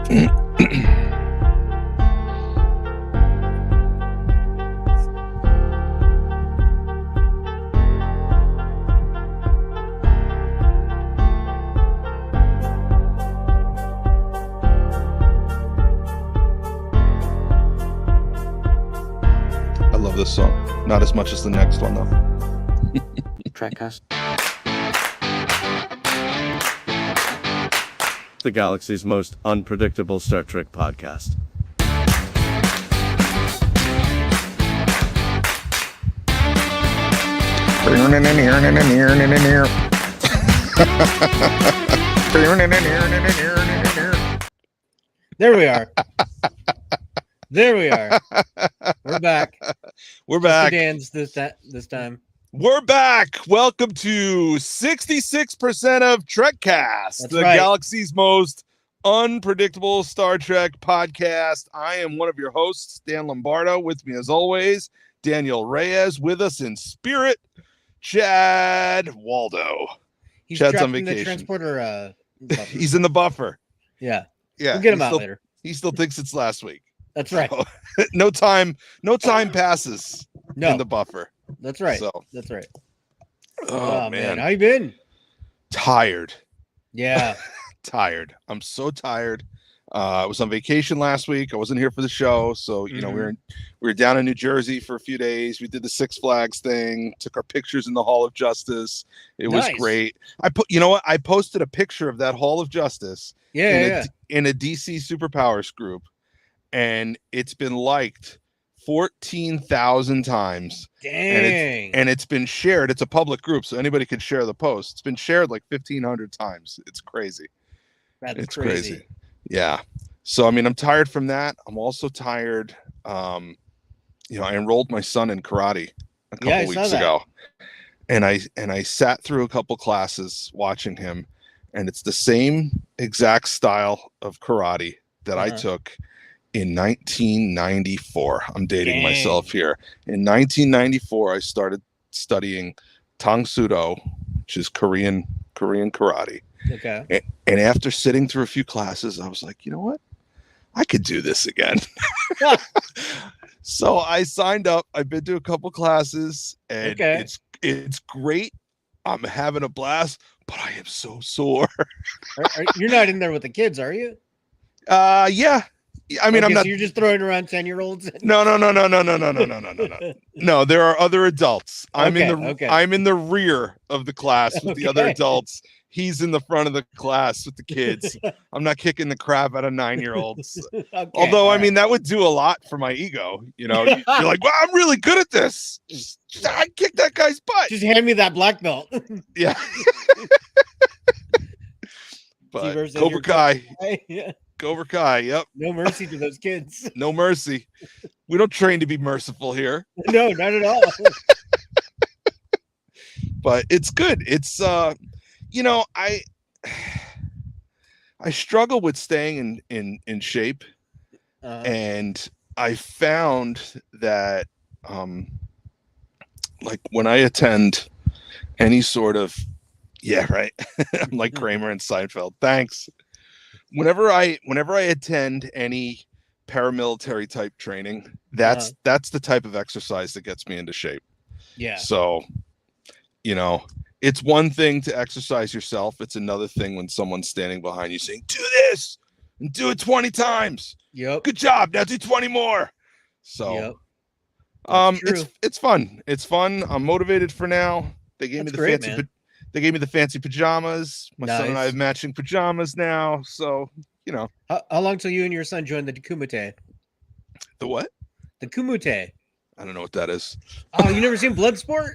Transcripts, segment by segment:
I love this song. Not as much as the next one, though. Trekcast. The galaxy's most unpredictable Star Trek podcast. There we are. There we are. We're back. We're back. Dan's this time. We're back. Welcome to 66% of Trekcast, That's the right. galaxy's most unpredictable Star Trek podcast. I am one of your hosts, Dan Lombardo. With me, as always, Daniel Reyes. With us in spirit, Chad Waldo. He's Chad's trapped on in the vacation. transporter. Buffer. He's in the buffer. Yeah. Yeah, We'll get him out later. He still thinks it's last week. That's right. So, no time passes No, in the buffer. that's right. So, That's right. oh man, how you been? tired. Yeah. Tired. I'm so tired. I was on vacation last week. I wasn't here for the show, so you know we were down in New Jersey for a few days. We did the Six Flags thing, took our pictures in the Hall of Justice. It was great. I posted a picture of that Hall of Justice in a DC Superpowers group, and it's been liked 14,000 times. Dang. And it's been shared. It's a public group, so anybody can share the post. It's been shared like 1,500 times. It's crazy. That's crazy. Yeah. So, I mean, I'm tired from that. I'm also tired. I enrolled my son in karate a couple weeks ago, and I sat through a couple classes watching him, and it's the same exact style of karate that I took in 1994. I'm dating myself here. In 1994, I started studying Tang Sudo, which is Korean karate. Okay. And after sitting through a few classes, I was like, you know what? I could do this again. So I signed up. I've been to a couple classes, and it's great. I'm having a blast, but I am so sore. You're not in there with the kids, are you? Yeah. I mean, I'm not. So you're just throwing around 10-year-olds. No. No, there are other adults. I'm in the rear of the class with the other adults. He's in the front of the class with the kids. I'm not kicking the crap out of 9-year-olds. Although, I mean, that would do a lot for my ego. You know, you're like, well, I'm really good at this. I kick that guy's butt. Just hand me that black belt. Yeah. But Cobra Kai. Yeah. Cobra Kai. Yep. No mercy to those kids. No mercy. We don't train to be merciful here. No, not at all. But it's good. It's I struggle with staying in shape, and I found that like when I attend any sort of I'm like Kramer and Seinfeld. Thanks. Whenever I attend any paramilitary type training, that's the type of exercise that gets me into shape. Yeah. So, it's one thing to exercise yourself. It's another thing when someone's standing behind you saying, do this and do it 20 times. Yep. Good job. Now do 20 more. So, it's fun. It's fun. I'm motivated for now. They gave me the fancy pajamas. My son and I have matching pajamas now. So, How long till you and your son join the Kumite? The what? The Kumite. I don't know what that is. Oh, you never seen Bloodsport?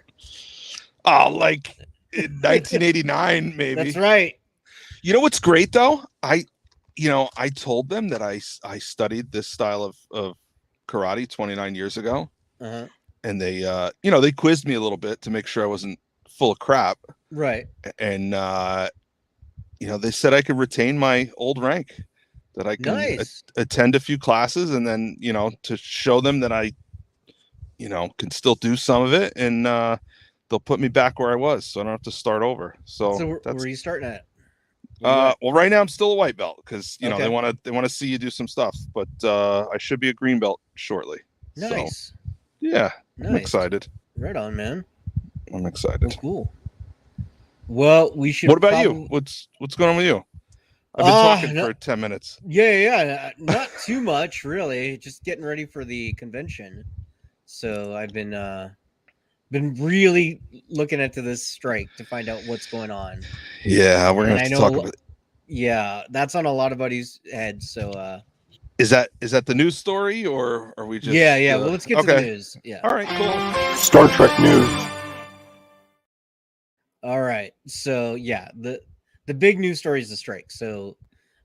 Oh, like in 1989, maybe. That's right. You know what's great though? I told them that I studied this style of karate 29 years ago, and they quizzed me a little bit to make sure I wasn't full of crap. Right. And they said I could retain my old rank, that I can attend a few classes, and then to show them that I can still do some of it, and they'll put me back where I was, so I don't have to start over. So where are you starting at? Well, right now I'm still a white belt because you know Okay. they want to see you do some stuff, but I should be a green belt shortly. Nice. So, yeah, Nice. I'm excited. Right on, man. I'm excited. Cool. Well, we should. What about you? What's going on with you? I've been talking for 10 minutes. Yeah. Not too much, really. Just getting ready for the convention. So I've been really looking into this strike to find out what's going on. Yeah, we're gonna have to talk about it. Yeah, that's on a lot of buddies' heads. So is that the news story or are we just Yeah, well, let's get to the news. Yeah. All right, cool. Star Trek news. All right. So yeah, the big news story is the strike. So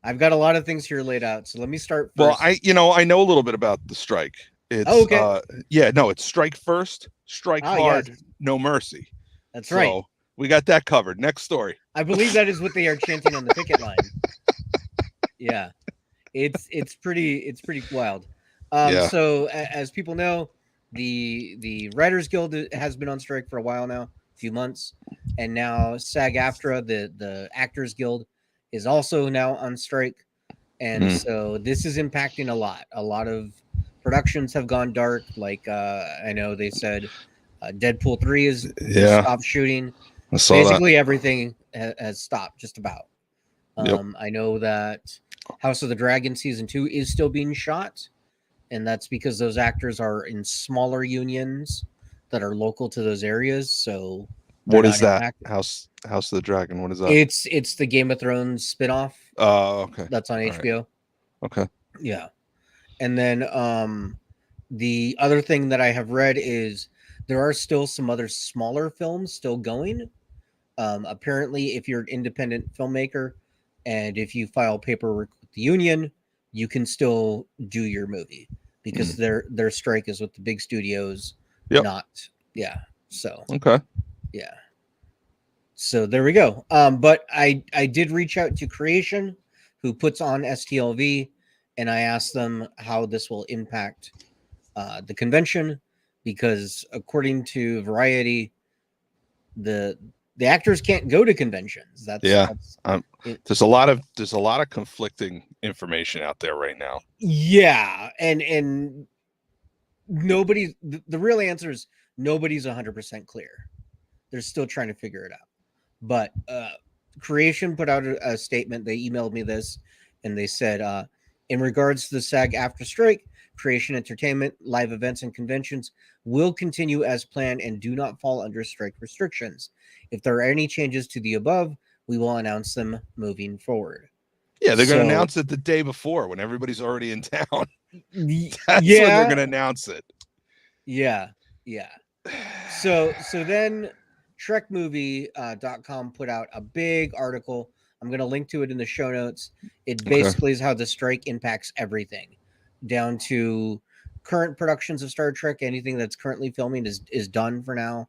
I've got a lot of things here laid out. So let me start first. Well, I know a little bit about the strike. It's okay. It's strike first, strike hard, yes. No mercy. That's right. So we got that covered. Next story. I believe that is what they are chanting on the picket line. Yeah. It's pretty wild. So as people know, the Writers Guild has been on strike for a while now, a few months, and now SAG-AFTRA, the Actors Guild, is also now on strike, and so this is impacting a lot. A lot of productions have gone dark. Like I know they said Deadpool 3 is stopped shooting. Basically everything has stopped just about. I know that House of the Dragon season 2 is still being shot, and that's because those actors are in smaller unions that are local to those areas. So what is that impacted. House of the Dragon? What is that? It's the Game of Thrones spinoff. Oh, okay. That's on HBO. Right. Okay. Yeah. And then the other thing that I have read is there are still some other smaller films still going. Apparently, if you're an independent filmmaker and if you file paperwork with the union, you can still do your movie because their strike is with the big studios, not So okay. Yeah. So there we go. But I did reach out to Creation, who puts on STLV, and I asked them how this will impact the convention, because according to Variety, the actors can't go to conventions. There's a lot of conflicting information out there right now. Yeah, and nobody. The real answer is nobody's 100% clear. They're still trying to figure it out. But Creation put out a statement. They emailed me this, and they said, in regards to the SAG-AFTRA strike, Creation Entertainment, live events, and conventions will continue as planned and do not fall under strike restrictions. If there are any changes to the above, we will announce them moving forward. Yeah, they're going to announce it the day before when everybody's already in town. That's when they're going to announce it. Yeah. So then TrekMovie.com put out a big article. I'm going to link to it in the show notes. It basically is how the strike impacts everything, down to current productions of Star Trek. Anything that's currently filming is done for now.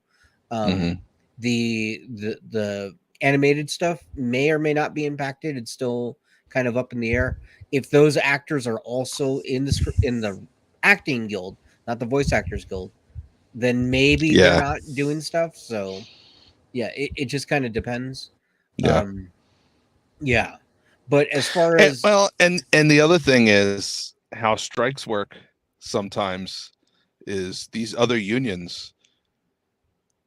The animated stuff may or may not be impacted. It's still kind of up in the air. If those actors are also in the acting guild, not the voice actors guild, then maybe they're not doing stuff. So yeah, it just kind of depends. But as far as and the other thing is how strikes work sometimes is these other unions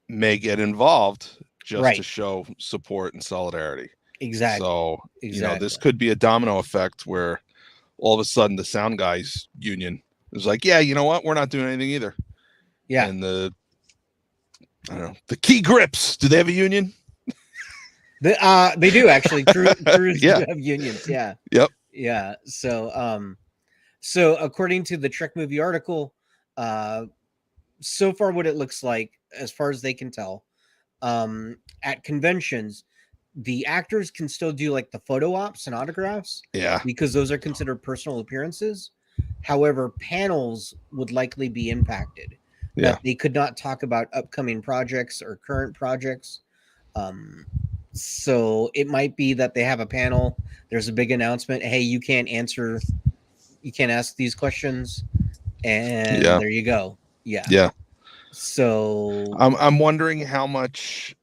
may get involved just to show support and solidarity. Exactly. So, this could be a domino effect where all of a sudden the sound guys union is like, yeah, you know what? We're not doing anything either. Yeah. And the key grips, do they have a union? They do actually. Crews do have unions. Yeah. Yep. Yeah. So according to the Trek Movie article, so far what it looks like, as far as they can tell, at conventions, the actors can still do like the photo ops and autographs. Yeah. Because those are considered personal appearances. However, panels would likely be impacted. Yeah. They could not talk about upcoming projects or current projects. So it might be that they have a panel. There's a big announcement. Hey, you can't ask these questions. And there you go. Yeah. Yeah. So I'm wondering how much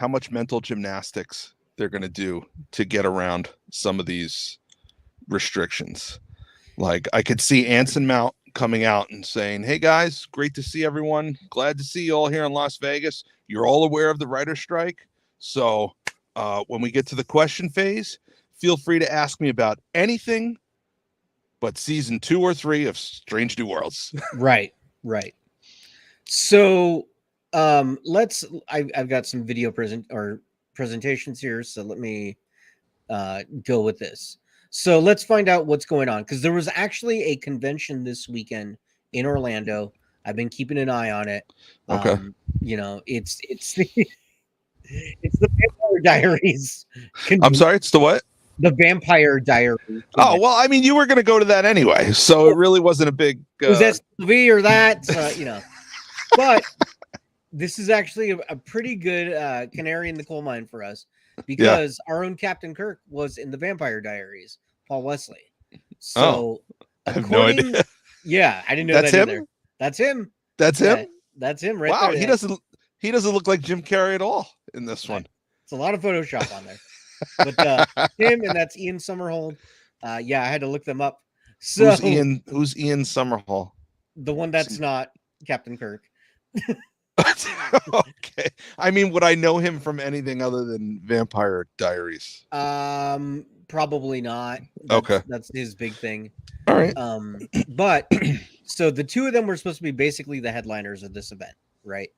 how much mental gymnastics they're going to do to get around some of these restrictions. Like I could see Anson Mount coming out and saying, "Hey guys, great to see everyone. Glad to see you all here in Las Vegas. You're all aware of the writer's strike. So when we get to the question phase, feel free to ask me about anything but season 2 or 3 of Strange New Worlds." Right. So I've got some video presentations here. So let me go with this. So let's find out what's going on, because there was actually a convention this weekend in Orlando. I've been keeping an eye on it. Okay. It's the Vampire Diaries. I'm sorry, it's the what? The Vampire Diaries. Oh, well, I mean, you were going to go to that anyway, so it really wasn't a big... Was STLV or that? But this is actually a pretty good canary in the coal mine for us, because our own Captain Kirk was in the Vampire Diaries, Paul Wesley. So, I have no idea. Yeah, I didn't know That's that him? either. That's him. That's him? That's him right wow, there. he doesn't look like Jim Carrey at all in this one. It's a lot of Photoshop on there. But him, and that's Ian Somerhalder. I had to look them up. So who's Ian Somerhalder? The one that's not Captain Kirk. Okay. I mean, would I know him from anything other than Vampire Diaries? Probably not. That's his big thing. All right. But so the two of them were supposed to be basically the headliners of this event, right?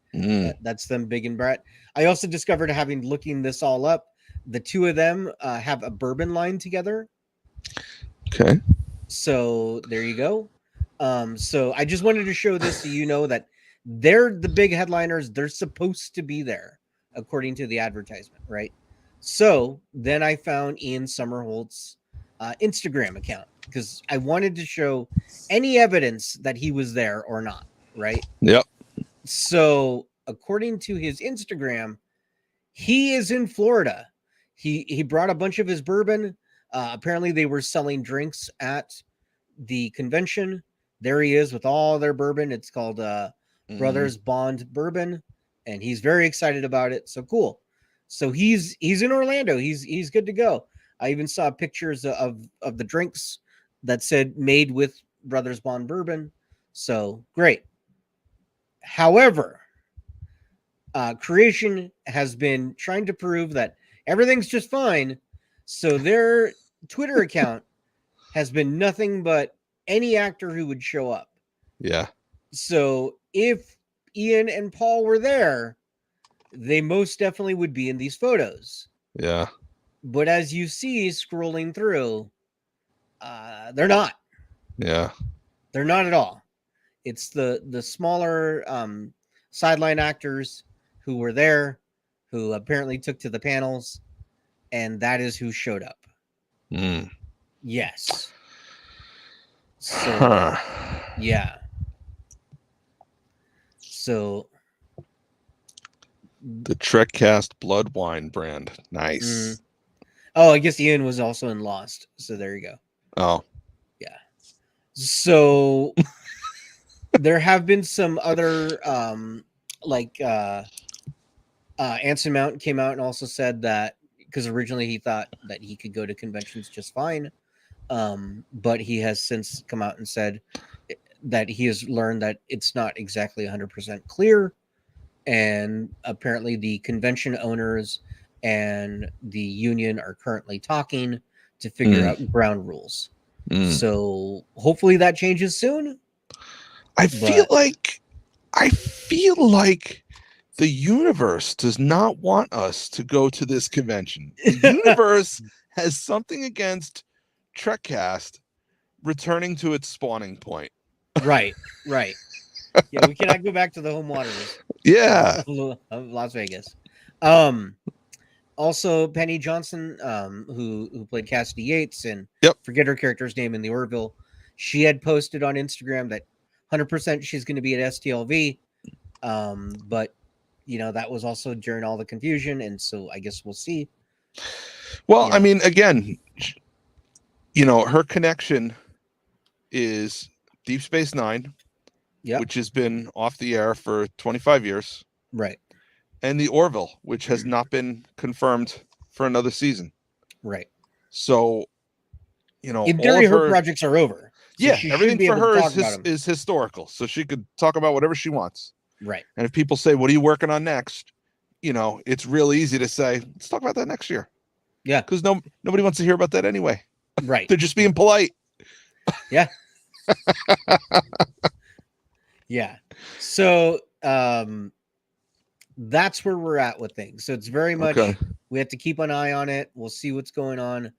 That's them, Big and Brett. I also discovered, having looking this all up, the two of them have a bourbon line together. Okay. So there you go. So I just wanted to show this so you know that they're the big headliners. They're supposed to be there, according to the advertisement, right? So then I found Ian Somerhalder's Instagram account, because I wanted to show any evidence that he was there or not, right? Yep. So according to his Instagram, he is in Florida. He brought a bunch of his bourbon. Apparently they were selling drinks at the convention. There he is with all their bourbon. It's called Brothers Bond Bourbon, and he's very excited about it. So cool. So he's in Orlando. He's good to go. I even saw pictures of the drinks that said made with Brothers Bond Bourbon. So great. However, Creation has been trying to prove that everything's just fine. So their Twitter account has been nothing but any actor who would show up. Yeah. So if Ian and Paul were there, they most definitely would be in these photos. Yeah. But as you see scrolling through, they're not. Yeah. They're not at all. It's the smaller sideline actors who were there, who apparently took to the panels, and that is who showed up. Yes. So, yeah. So the Trekcast blood wine brand. Nice. Oh, I guess Ian was also in Lost. So there you go. Oh. Yeah. So there have been some other Anson Mount came out and also said that, because originally he thought that he could go to conventions just fine. But he has since come out and said that he has learned that it's not exactly 100% clear. And apparently the convention owners and the union are currently talking to figure out ground rules. So hopefully that changes soon. I feel like the universe does not want us to go to this convention. The universe has something against Trekcast returning to its spawning point. Right. Yeah, we cannot go back to the home waters. Yeah. Of Las Vegas. Also, Penny Johnson, who played Cassidy Yates, and forget her character's name in the Orville, she had posted on Instagram that 100% she's going to be at STLV. But that was also during all the confusion, and so I guess we'll see. Well, I mean, again, her connection is Deep Space Nine, which has been off the air for 25 years. Right. and the Orville, which has not been confirmed for another season. Right. So, you know, in theory, her projects are over. So yeah, everything for her is historical, so she could talk about whatever she wants. Right. And if people say, "What are you working on next?" You know, it's real easy to say, "Let's talk about that next year." Yeah, because nobody wants to hear about that anyway. Right. They're just being polite. Yeah. Yeah. So that's where we're at with things. So it's very much we have to keep an eye on it. We'll see what's going on.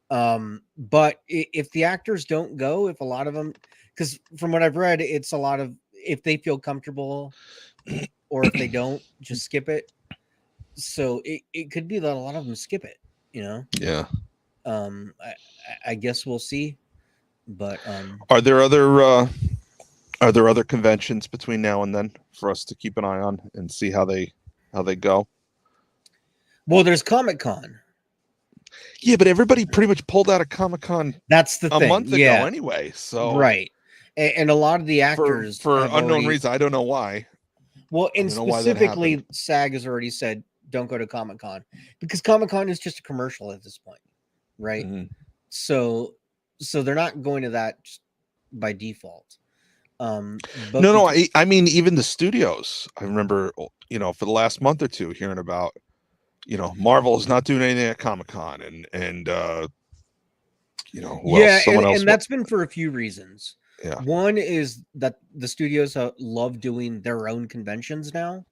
But if the actors don't go, if a lot of them, because from what I've read, it's a lot of if they feel comfortable or if they don't, just skip it. So it could be that a lot of them skip it, you know? Yeah. I guess we'll see. But are there other conventions between now and then for us to keep an eye on and see how they go? Well, there's Comic-Con. Yeah, but everybody pretty much pulled out of Comic-Con. That's the thing. A month ago anyway. So right. And a lot of the actors for unknown reason, I don't know why. Well, and specifically SAG has already said don't go to Comic-Con because Comic-Con is just a commercial at this point. Right. Mm-hmm. So they're not going to that by default. But I mean, even the studios, I remember, you know, for the last month or two hearing about, you know, Marvel is not doing anything at Comic-Con and you know, someone else. And that's been for a few reasons. Yeah. One is that the studios love doing their own conventions now,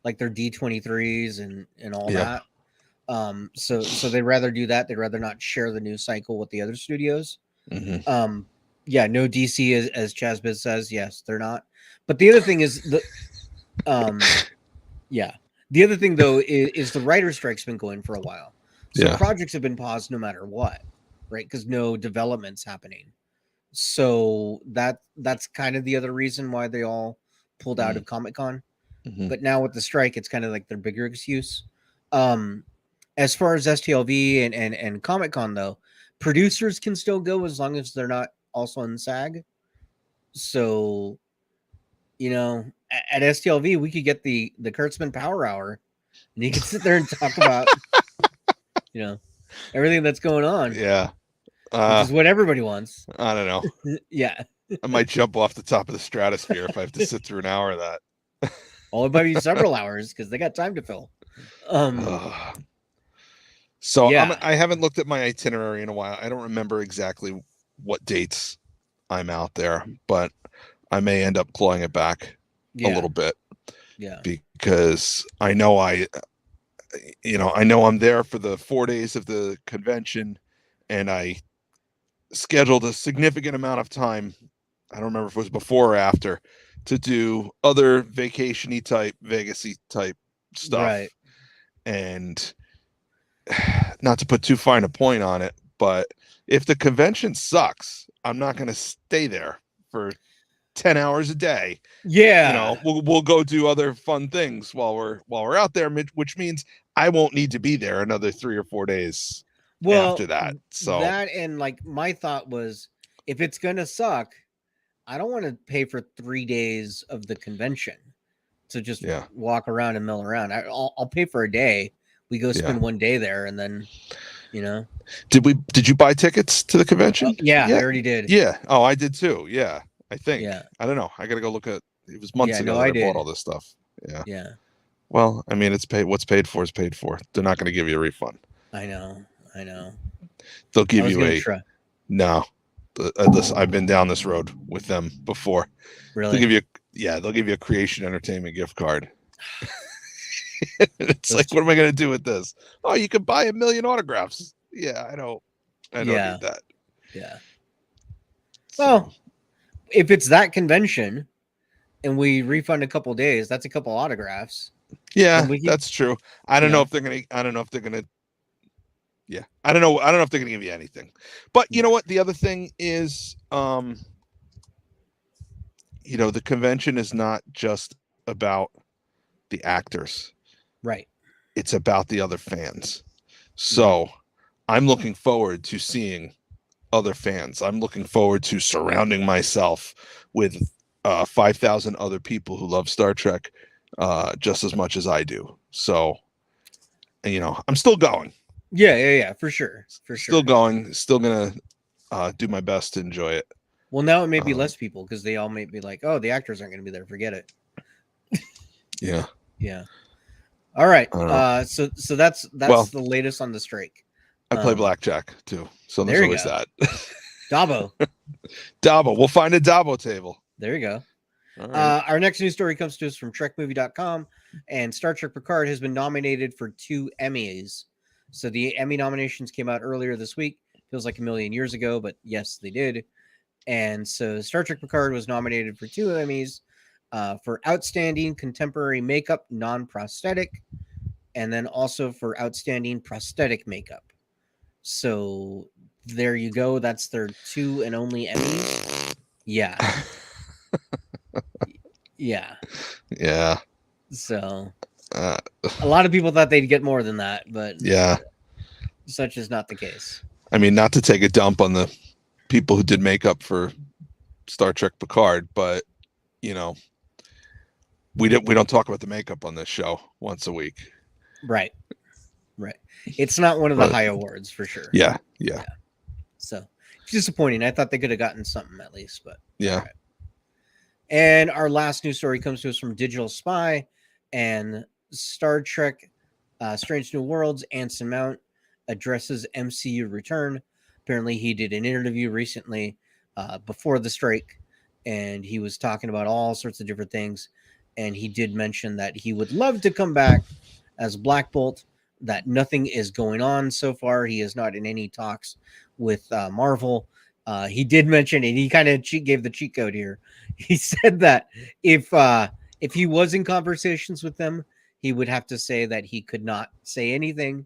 like their D23s and all that. So they'd rather do that. They'd rather not share the news cycle with the other studios. Mm-hmm. No DC as Chazbiz says. Yes, they're not. But the other thing is the other thing though is the writer strike's been going for a while. So projects have been paused no matter what, right? Because no development's happening. So that's kind of the other reason why they all pulled out of Comic-Con. Mm-hmm. But now with the strike, it's kind of like their bigger excuse. As far as STLV and Comic-Con though, producers can still go as long as they're not also in SAG. So, you know, at STLV we could get the Kurtzman Power Hour, and you can sit there and talk about, you know, everything that's going on. Yeah. Which is what everybody wants. I don't know. Yeah. I might jump off the top of the stratosphere if I have to sit through an hour of that. Well, it might be several hours because they got time to fill. So I haven't looked at my itinerary in a while. I don't remember exactly what dates I'm out there, but I may end up clawing it back a little bit. Yeah. Because I know I'm there for the 4 days of the convention, and I scheduled a significant amount of time. I don't remember if it was before or after, to do other vacation-y type, Vegas-y type stuff. Right. And not to put too fine a point on it, but if the convention sucks, I'm not going to stay there for 10 hours a day. Yeah. You know, we'll go do other fun things while we're out there, which means I won't need to be there another 3 or 4 days after that. So that, and like my thought was, if it's going to suck, I don't want to pay for 3 days of the convention to just walk around and mill around. I'll pay for a day. We go spend 1 day there, and then, you know. Did you buy tickets to the convention? Yeah, I already did. Yeah. Oh, I did too. Yeah, I think. Yeah. I don't know. I got to go look at. It was months ago that I bought all this stuff. Yeah. Yeah. Well, I mean, it's paid. What's paid for is paid for. They're not going to give you a refund. I know. They'll give you no. Listen, I've been down this road with them before. Really? They'll give you a Creation Entertainment gift card. It's like, what am I going to do with this? Oh, you could buy 1 million autographs. Yeah, I don't need that. Yeah. Well, if it's that convention and we refund a couple days, that's a couple autographs. Yeah, that's true. I don't know if they're going to. Yeah, I don't know if they're going to give you anything. But you know what? The other thing is, the convention is not just about the actors. Right. It's about the other fans. So I'm looking forward to seeing other fans. I'm looking forward to surrounding myself with 5,000 other people who love Star Trek just as much as I do. So, I'm still going. Yeah, for sure. Still going. Still gonna do my best to enjoy it. Well, now it may be less people because they all may be like, "Oh, the actors aren't going to be there. Forget it." Yeah. All right. So that's the latest on the strike. I play blackjack too, so there's always that. Dabo. We'll find a Dabo table. There you go. Right. Our next news story comes to us from TrekMovie.com, and Star Trek Picard has been nominated for 2 Emmys. So the Emmy nominations came out earlier this week. Feels like a million years ago, but yes, they did. And so Star Trek Picard was nominated for 2 Emmys for Outstanding Contemporary Makeup, Non-Prosthetic, and then also for Outstanding Prosthetic Makeup. So there you go. That's their 2 and only Emmys. Yeah. Yeah. So a lot of people thought they'd get more than that, but such is not the case. I mean, not to take a dump on the people who did makeup for Star Trek Picard, but we don't talk about the makeup on this show once a week. Right. It's not one of the high awards for sure. Yeah. So it's disappointing. I thought they could have gotten something at least, but yeah. Right. And our last news story comes to us from Digital Spy, and Star Trek Strange New Worlds Anson Mount addresses MCU return. Apparently he did an interview recently before the strike, and he was talking about all sorts of different things, and he did mention that he would love to come back as Black Bolt, that nothing is going on so far. He is not in any talks with Marvel. He did mention, and he kind of gave the cheat code here. He said that if he was in conversations with them, he would have to say that he could not say anything.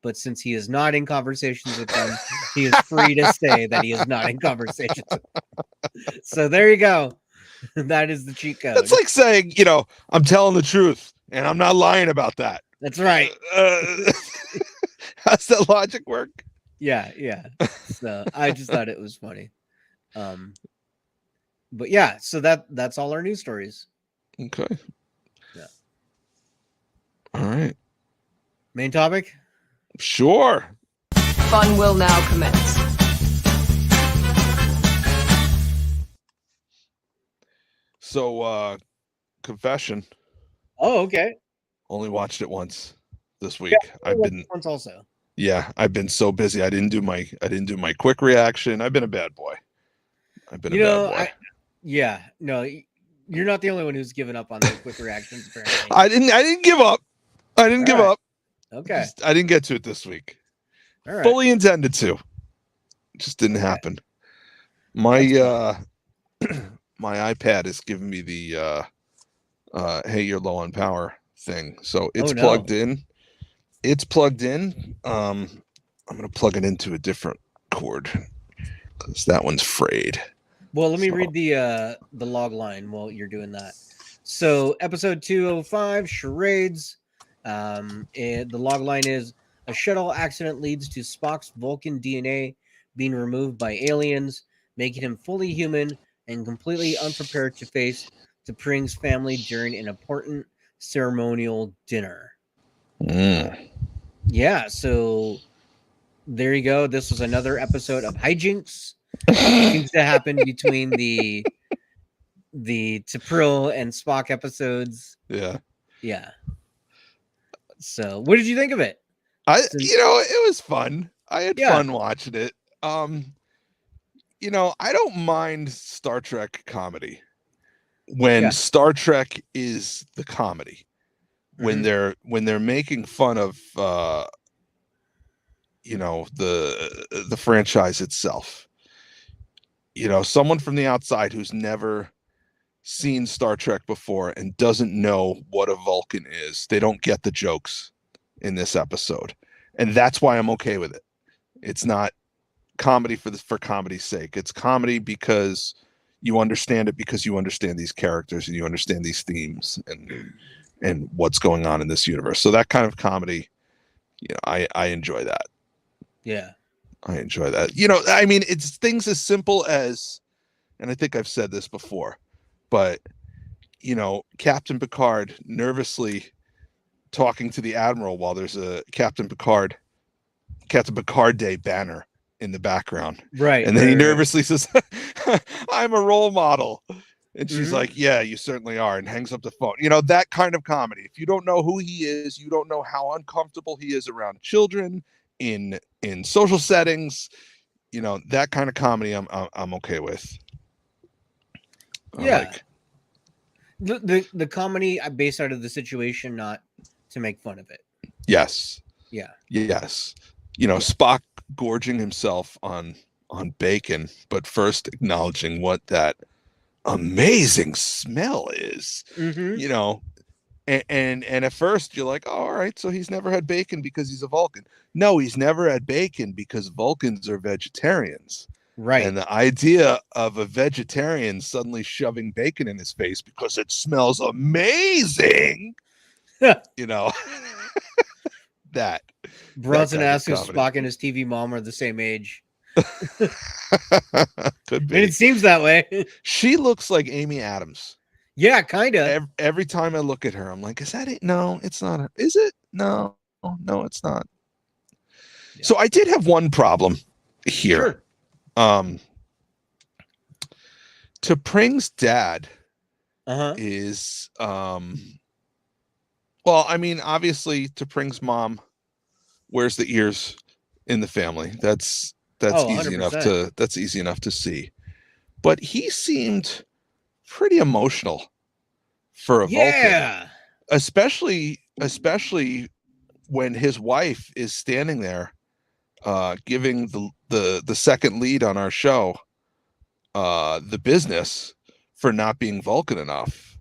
But since he is not in conversations with them, he is free to say that he is not in conversations with them. So there you go. That is the cheat code. It's like saying, I'm telling the truth, and I'm not lying about that. That's right. How's that logic work? Yeah. So I just thought it was funny. But yeah, so that's all our news stories. Okay. Yeah. All right. Main topic? Sure. Fun will now commence. So, confession. Oh, okay. Only watched it once this week. Yeah, I've been once also. Yeah, I've been so busy. I didn't do my quick reaction. I've been a bad boy. I've been a bad boy. No, you're not the only one who's given up on the quick reactions. Apparently, I didn't give up. I didn't give up. Okay, I didn't get to it this week. All right. Fully intended to. It just didn't happen. My my iPad is giving me the hey, you're low on power thing. So it's plugged in. It's plugged in. I'm gonna plug it into a different cord because that one's frayed. Well, let me read the log line while you're doing that. So episode 205, Charades. The log line is: a shuttle accident leads to Spock's Vulcan DNA being removed by aliens, making him fully human and completely unprepared to face T'Pring's family during an important ceremonial dinner. Yeah, so there you go. This was another episode of hijinks. Things that happened between the T'Pring and Spock episodes. Yeah. So, what did you think of it? It was fun. I had fun watching it. I don't mind Star Trek comedy when Star Trek is the comedy. When they're making fun of the franchise itself. Someone from the outside who's never seen Star Trek before and doesn't know what a Vulcan is. They don't get the jokes in this episode. And that's why I'm okay with it. It's not comedy for comedy's sake. It's comedy because you understand it, because you understand these characters and you understand these themes and what's going on in this universe. So that kind of comedy, I enjoy that. Yeah. I enjoy that. It's things as simple as, and I think I've said this before, but, Captain Picard nervously talking to the Admiral while there's a Captain Picard Day banner in the background. Right. And then he nervously says, I'm a role model. And she's like, yeah, you certainly are, and hangs up the phone. That kind of comedy. If you don't know who he is, you don't know how uncomfortable he is around children in social settings. That kind of comedy I'm okay with. Yeah. The comedy based out of the situation, not to make fun of it. Yes. Yeah. Yes. Spock gorging himself on bacon, but first acknowledging what that amazing smell is. And at first you're like, oh, all right, so he's never had bacon because he's a Vulcan. No, he's never had bacon because Vulcans are vegetarians. Right. And the idea of a vegetarian suddenly shoving bacon in his face because it smells amazing, that Bronson asks if Spock and his TV mom are the same age. Could be. And it seems that way. She looks like Amy Adams. Yeah, kind of. Every time I look at her, I'm like, is that it? No, it's not. Is it? No, it's not. Yeah. So I did have one problem here. Sure. T'Pring's dad is obviously T'Pring's mom wears the ears in the family. That's easy enough to see. But he seemed pretty emotional for a Vulcan. Especially when his wife is standing there giving the second lead on our show the business for not being Vulcan enough.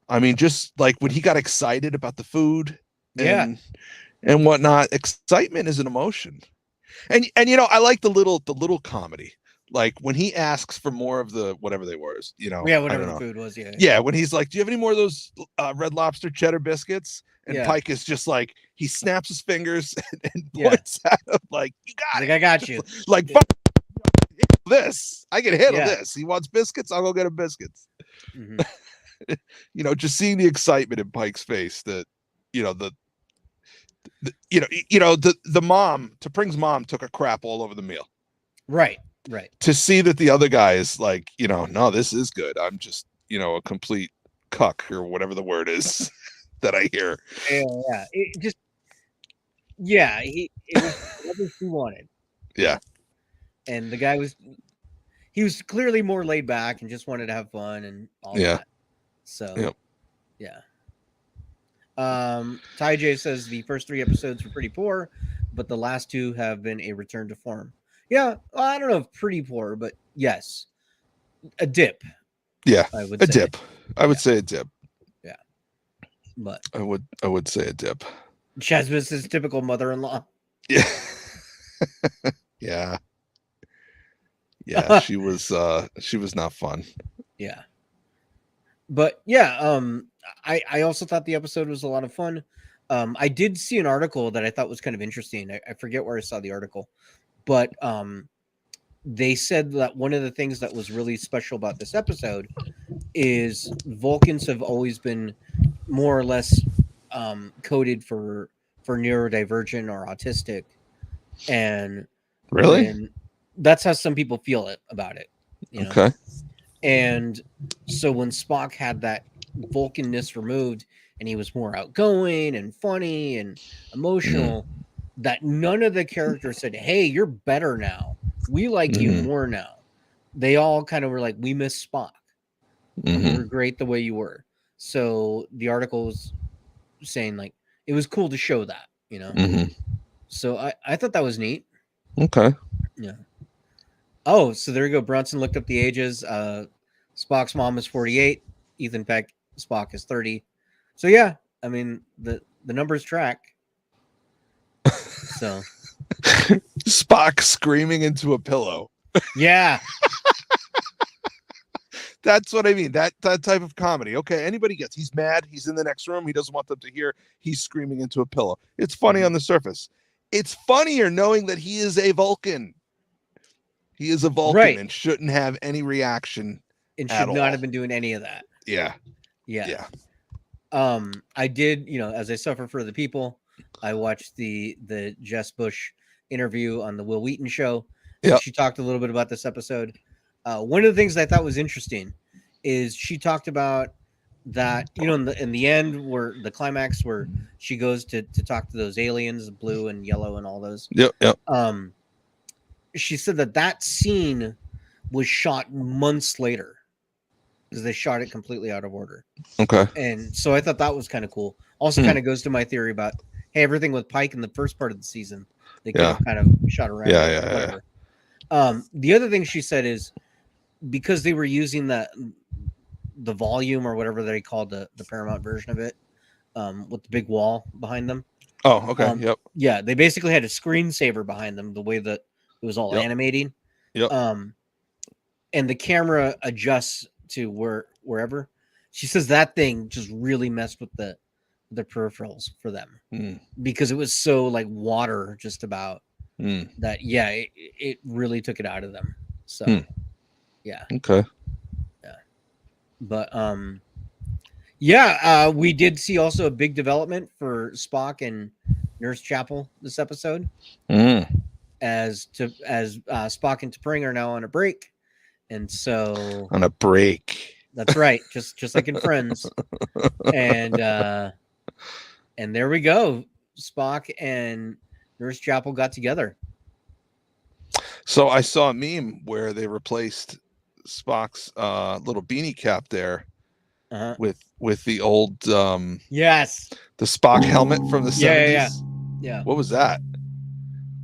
I mean, just like when he got excited about the food and whatnot. Excitement is an emotion. And I like the little comedy. Like when he asks for more of the whatever they were, whatever the food was, when he's like, do you have any more of those Red Lobster cheddar biscuits? And Pike is just like, he snaps his fingers and points at him like, you got it. I got you. Like, this. I can handle this. He wants biscuits. I'll go get him biscuits. Just seeing the excitement in Pike's face that, the mom, T'Pring's mom took a crap all over the meal. Right. To see that the other guy is like, no, this is good. I'm just, a complete cuck or whatever the word is that I hear. Yeah. It was whatever she wanted. Yeah. And the guy was clearly more laid back and just wanted to have fun and all that. So, Ty J says the first 3 episodes were pretty poor, but the last 2 have been a return to form. Yeah, well, I don't know if pretty poor, but yes, a dip. Yeah, I would say. Dip. I would say a dip. Yeah, but I would say a dip. Chesmus is typical mother-in-law. Yeah, yeah. She was not fun. Yeah, but yeah, I also thought the episode was a lot of fun. I did see an article that I thought was kind of interesting. I forget where I saw the article. But they said that one of the things that was really special about this episode is Vulcans have always been more or less coded for neurodivergent or autistic. And really, that's how some people feel about it. Okay. And so when Spock had that Vulcanness removed and he was more outgoing and funny and emotional, that none of the characters said, hey, you're better now. We like you more now. They all kind of were like, we miss Spock. You were great the way you were. So the article was saying like, it was cool to show that, So I thought that was neat. Okay. Yeah. Oh, so there you go. Bronson looked up the ages. Spock's mom is 48. Ethan Peck, Spock is 30. So yeah, I mean, the numbers track. So Spock screaming into a pillow. Yeah. That's what I mean. That type of comedy. Okay, anybody gets. He's mad. He's in the next room. He doesn't want them to hear. He's screaming into a pillow. It's funny on the surface. It's funnier knowing that he is a Vulcan. He is a Vulcan and shouldn't have any reaction. And should not have been doing any of that. Yeah. Yeah. I did, as I suffer for the people, I watched the Jess Bush interview on the Will Wheaton show. So she talked a little bit about this episode. One of the things I thought was interesting is she talked about that, in the end, where the climax where she goes to talk to those aliens, blue and yellow and all those. Yep. She said that scene was shot months later because they shot it completely out of order. Okay. And so I thought that was kind of cool. Also kind of goes to my theory about, hey, everything with Pike in the first part of the season, they could have kind of shot around. Yeah. The other thing she said is because they were using the volume or whatever they called the Paramount version of it, with the big wall behind them. Oh, okay. Yep. Yeah, they basically had a screensaver behind them, the way that it was all animating. Yep. And the camera adjusts to wherever. She says that thing just really messed with the peripherals for them because it was so like water just about that. Yeah, it really took it out of them. So yeah. Okay. Yeah. But we did see also a big development for Spock and Nurse Chapel this episode. As Spock and T'Pring are now on a break, and so on a break. That's right, just like in Friends, and there we go. Spock and Nurse Chapel got together. So I saw a meme where they replaced Spock's little beanie cap there with the old yes, the Spock helmet from the 70s. Yeah. What was that?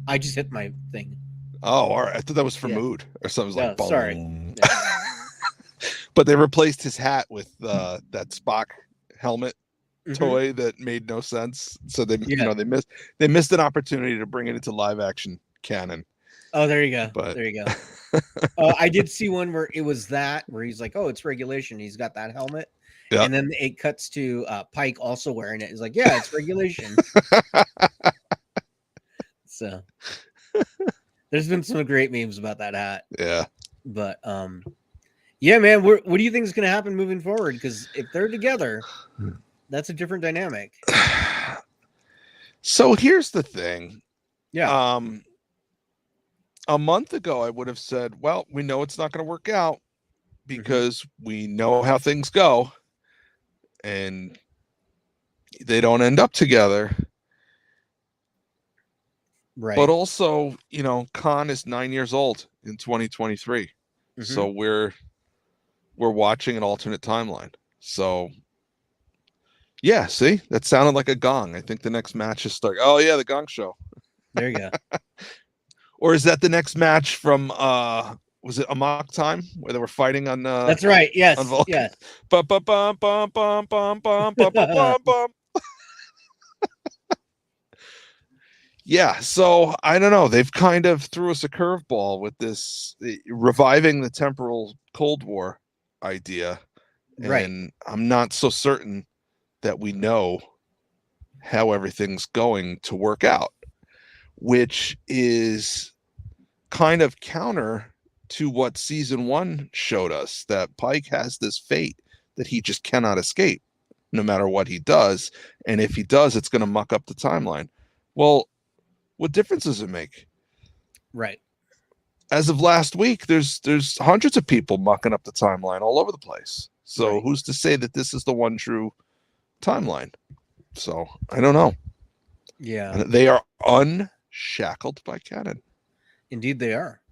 I just hit my thing. Oh, all right. I thought that was for mood or something. No, like sorry. Yeah. But they replaced his hat with that Spock helmet toy that made no sense. So they they missed an opportunity to bring it into live action canon. Oh, there you go. But... there you go. I did see one where it was where he's like, oh, it's regulation. He's got that helmet. Yeah. And then it cuts to Pike also wearing it. He's like, yeah, it's regulation. So there's been some great memes about that hat. Yeah. But yeah, man, what do you think is going to happen moving forward? Because if they're together, that's a different dynamic. So here's the thing. Yeah. A month ago, I would have said, well, we know it's not going to work out because we know how things go and they don't end up together. Right. But also, Khan is 9 years old in 2023. So we're watching an alternate timeline. So yeah, see, that sounded like a gong. I think the next match is starting. Oh yeah, the Gong Show. There you go. Or is that the next match from was it Amok Time where they were fighting on That's right. Yes. On Vulcan? Yes. Bum, bum, bum, bum, bum, bum, bum, bum, bum, bum. Yeah, so I don't know. They've kind of threw us a curveball with this reviving the temporal Cold War idea. Right. And I'm not so certain that we know how everything's going to work out, which is kind of counter to what season 1 showed us, that Pike has this fate that he just cannot escape no matter what he does. And if he does, it's going to muck up the timeline. Well, what difference does it make? Right. As of last week, there's hundreds of people mucking up the timeline all over the place. So who's to say that this is the one true timeline? So I don't know. Yeah. And they are unshackled by canon. Indeed they are.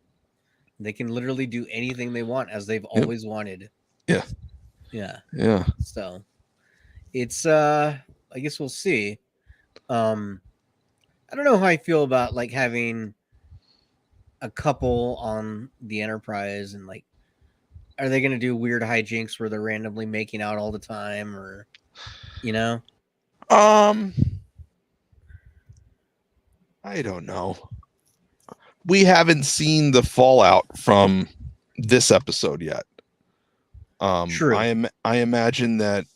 They can literally do anything they want as they've always wanted. Yeah. Yeah. Yeah. So it's I guess we'll see. I don't know how I feel about like having a couple on the Enterprise and like, are they going to do weird hijinks where they're randomly making out all the time or, I don't know. We haven't seen the fallout from this episode yet. True. I imagine that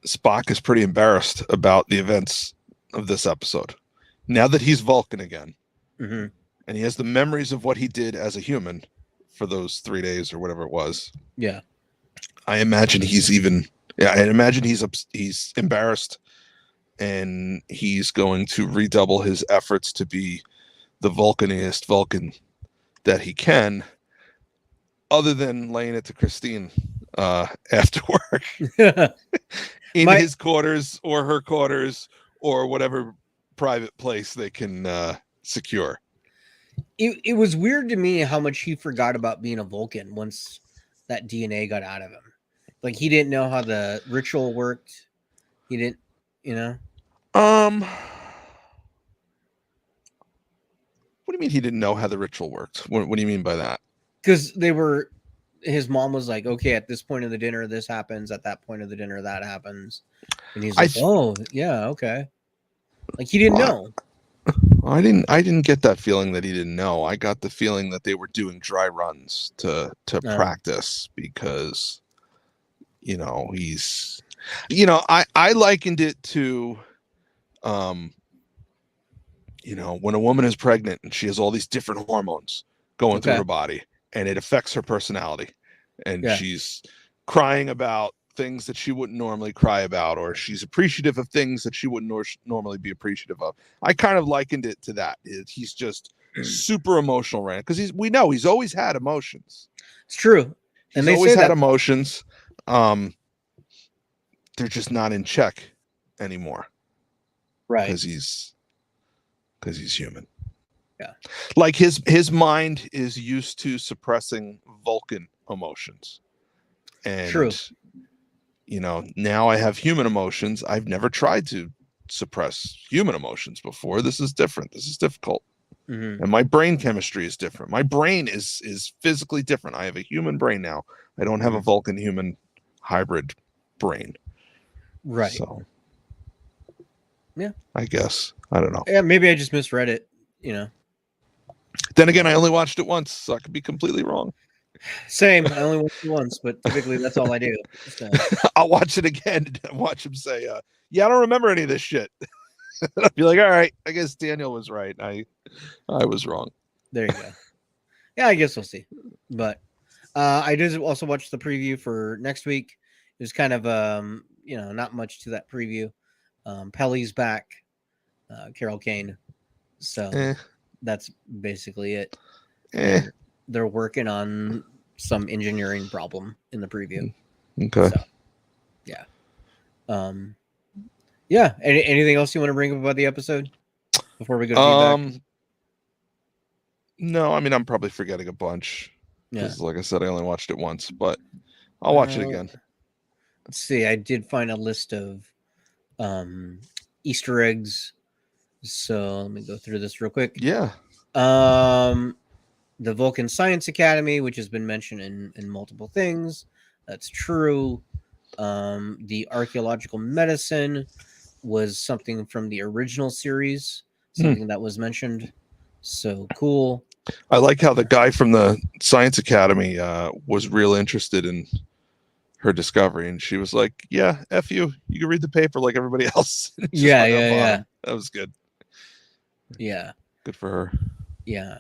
Spock is pretty embarrassed about the events of this episode now that he's Vulcan again, and he has the memories of what he did as a human for those 3 days or whatever it was. Yeah. I imagine he's embarrassed, and he's going to redouble his efforts to be the Vulcaniest Vulcan that he can, other than laying it to Christine after work in his quarters or her quarters or whatever private place they can secure. It was weird to me how much he forgot about being a Vulcan once that DNA got out of him. Like, he didn't know how the ritual worked. He didn't, What do you mean he didn't know how the ritual worked? What do you mean by that? Because his mom was like, okay, at this point of the dinner, this happens. At that point of the dinner, that happens. And he's like, oh, yeah, okay. Like, he didn't know. I didn't get that feeling that he didn't know. I got the feeling that they were doing dry runs to practice because, he's, I likened it to, when a woman is pregnant and she has all these different hormones going through her body and it affects her personality, and she's crying about things that she wouldn't normally cry about, or she's appreciative of things that she wouldn't normally be appreciative of. I kind of likened it to that. He's just super emotional, right? Because we know he's always had emotions. It's true. He's always had emotions. They're just not in check anymore. Right. Because he's human. Yeah. Like his mind is used to suppressing Vulcan emotions. And true. Now I have human emotions. I've never tried to suppress human emotions before. This is different. This is difficult. Mm-hmm. And my brain chemistry is different. My brain is physically different. I have a human brain now. I don't have a Vulcan human hybrid brain. Right. So, yeah, I guess. I don't know. Yeah, maybe I just misread it, Then again, I only watched it once, so I could be completely wrong. Same. I only watched it once, but typically that's all I do. So. I'll watch it again and watch him say, yeah, I don't remember any of this shit. I'll be like, all right, I guess Daniel was right. I was wrong. There you go. Yeah, I guess we'll see. But I did also watch the preview for next week. It was kind of, not much to that preview. Pelly's back, Carol Kane. So that's basically it. They're working on some engineering problem in the preview. Okay. So, yeah. Yeah. Anything else you want to bring up about the episode before we go to feedback? No, I mean, I'm probably forgetting a bunch. Because, like I said, I only watched it once, but I'll watch it again. Let's see. I did find a list of Easter eggs. So let me go through this real quick. Yeah. The Vulcan Science Academy, which has been mentioned in multiple things. That's true. The archaeological medicine was something from the original series, something that was mentioned. So cool. I like how the guy from the Science Academy was real interested in her discovery, and she was like, yeah, F you can read the paper like everybody else. Yeah. That was good. Yeah. Good for her. Yeah.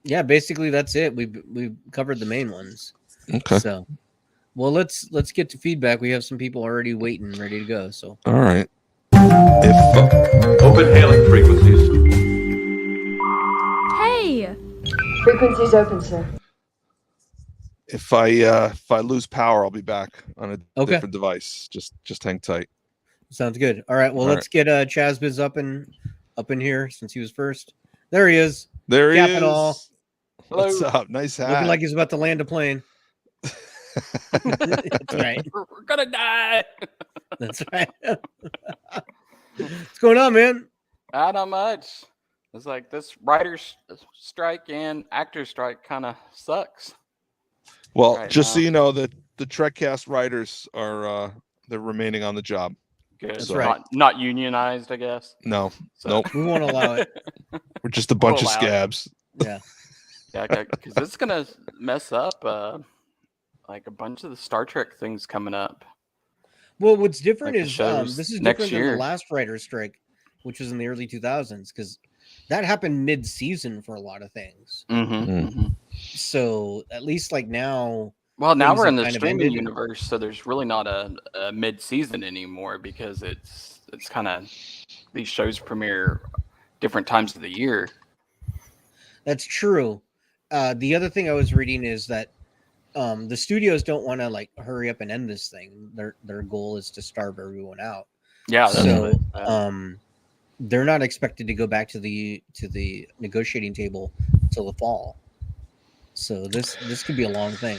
Yeah, basically that's it. We covered the main ones. Okay. So, well, let's get to feedback. We have some people already waiting, ready to go. So, all right. Open hailing frequencies. Hey, Frequencies open, sir. If I lose power, I'll be back on a different device. Just hang tight. Sounds good. All right. Well, let's get Chazbiz up in here since he was first. There he is. There he is. All. What's up? Nice hat. Looking like he's about to land a plane. That's right. We're gonna die. That's right. What's going on, man? Not much. It's like this writer's strike and actor's strike kind of sucks. Well, right just now. So you know, that the Trekcast writers are they're remaining on the job. Good. That's right. Not unionized, I guess. No. So. Nope. We won't allow it. We're just a bunch of scabs. Yeah. Yeah, because it's gonna mess up like a bunch of the Star Trek things coming up. Well, what's different like is this is different than the last writer's strike, which was in the early 2000s, because that happened mid-season for a lot of things. Mm-hmm. So at least like now, Well, now things we're have in the kind of streaming ended. universe, so there's really not a mid-season anymore because it's kind of these shows premiere different times of the year. That's true. The other thing I was reading is that the studios don't want to like hurry up and end this thing. Their goal is to starve everyone out. Yeah, that's So what they're not expected to go back to the negotiating table until the fall. So this could be a long thing.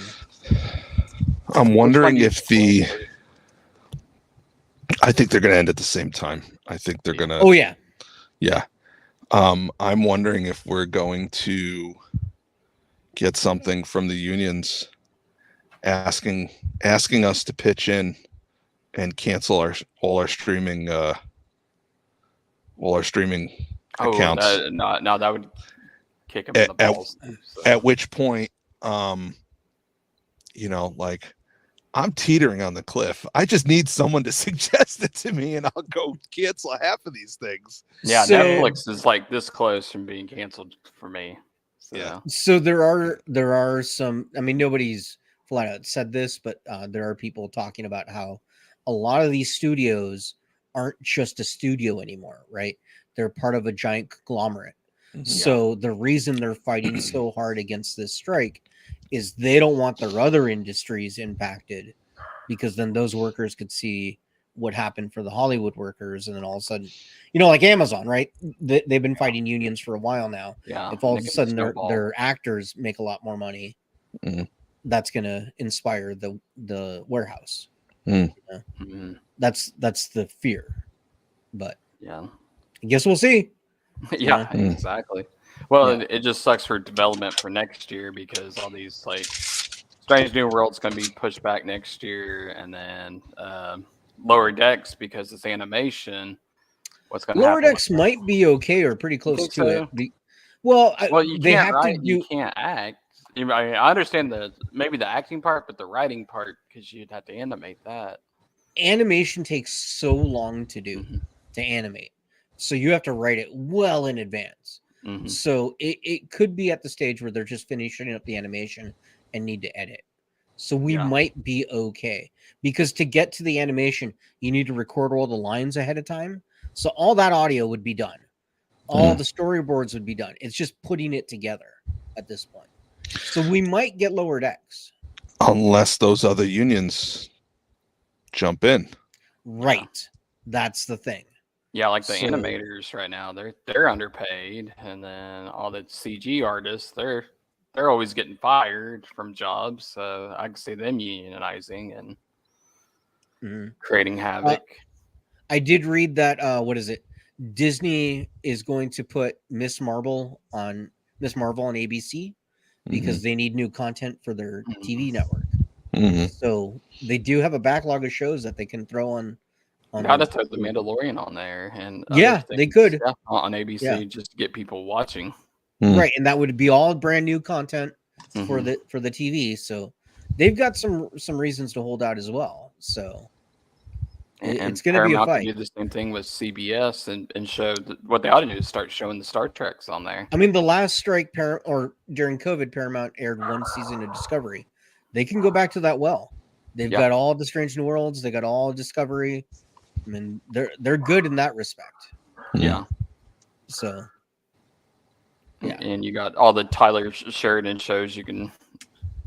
I'm wondering if I think they're going to end at the same time. I think they're going to. Oh yeah. Yeah. I'm wondering if we're going to get something from the unions asking us to pitch in and cancel all our streaming accounts. No, that would kick him in the balls. At which point, like, I'm teetering on the cliff. I just need someone to suggest it to me, and I'll go cancel half of these things. Yeah, so, Netflix is like this close from being canceled for me. So. Yeah. So there are some. I mean, nobody's flat out said this, but there are people talking about how a lot of these studios aren't just a studio anymore, right? They're part of a giant conglomerate. Mm-hmm. So the reason they're fighting so hard against this strike is they don't want their other industries impacted, because then those workers could see what happened for the Hollywood workers, and then all of a sudden, like Amazon, right? They've been fighting unions for a while now. Yeah. If all of a sudden their actors make a lot more money, that's going to inspire the warehouse. That's the fear. But yeah, I guess we'll see. Yeah, exactly. Well, it just sucks for development for next year, because all these like Strange New World's going to be pushed back next year, and then Lower Decks, because it's animation. What's going to happen? Lower Decks might be okay or pretty close to it. Well, they have to do. You can't act. I understand maybe the acting part, but the writing part, because you'd have to animate that. Animation takes so long to do, to animate. So you have to write it well in advance. So it could be at the stage where they're just finishing up the animation and need to edit. So we might be okay, because to get to the animation, you need to record all the lines ahead of time. So all that audio would be done. All the storyboards would be done. It's just putting it together at this point. So we might get Lower Decks. Unless those other unions jump in. Right. That's the thing. Yeah, like the animators right now, they're underpaid, and then all the CG artists, they're always getting fired from jobs. So I can see them unionizing and creating havoc. I did read that Disney is going to put Miss Marvel on ABC because they need new content for their TV network. So they do have a backlog of shows that they can throw on. Gotta throw the Mandalorian on there, and they could on ABC just to get people watching. Right, and that would be all brand new content for the TV. So they've got some reasons to hold out as well. So it's going to be a fight. Do the same thing with CBS and show what they ought to do is start showing the Star Treks on there. I mean, the last strike during COVID, Paramount aired one season of Discovery. They can go back to that well. They've got all the Strange New Worlds. They got all Discovery. I mean, they're good in that respect. Yeah. So. Yeah. And you got all the Tyler Sheridan shows you can